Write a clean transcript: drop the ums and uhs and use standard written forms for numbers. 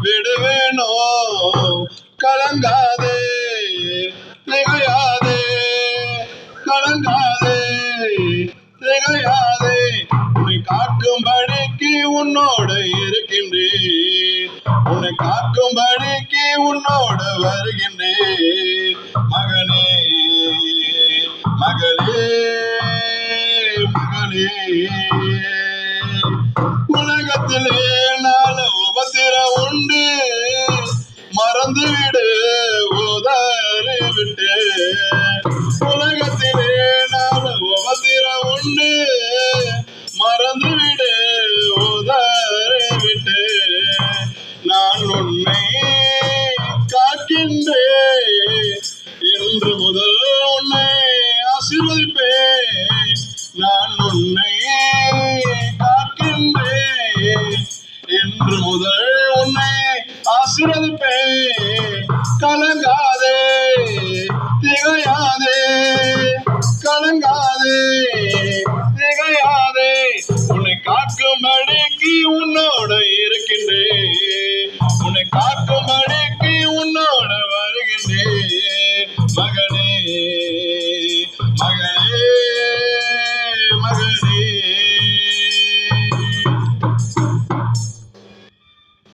விடுவேனோ கலங்காதே திகையாதே கலங்காதே திகையாதே உன்னை காக்கும்படிக்கு உன்னோடு இருக்கின்றேன் உன்னை காக்கும்படிக்கு உன்னோடு வருகின்றேன் மகனே மகளே மகளே உலகத்திலே நாலு உபத்திரம் உண்டு மறந்துவிடு உதறிவிட்டு உலகத்திலே நாலு உபத்திரம் உண்டு மறந்துவிடு உதறிவிட்டு நான் உன்னை காக்கின்றேன் இன்று முதல் உன்னை ஆசீர்வதிப்பேன் நான் உன்னை காக்கின்றேன் இன்று முதல் உன்னை ஆசீர்வதிப்பேன் கலங்காதே திகையாதே கலங்காதே திகையாதே உன்னை காக்கும்படிக்கு உன்னோடு இருக்கின்றேன் உன்னை காக்கும்படிக்கு உன்னோடு வருகின்றேன் மகனே மகனே மகனே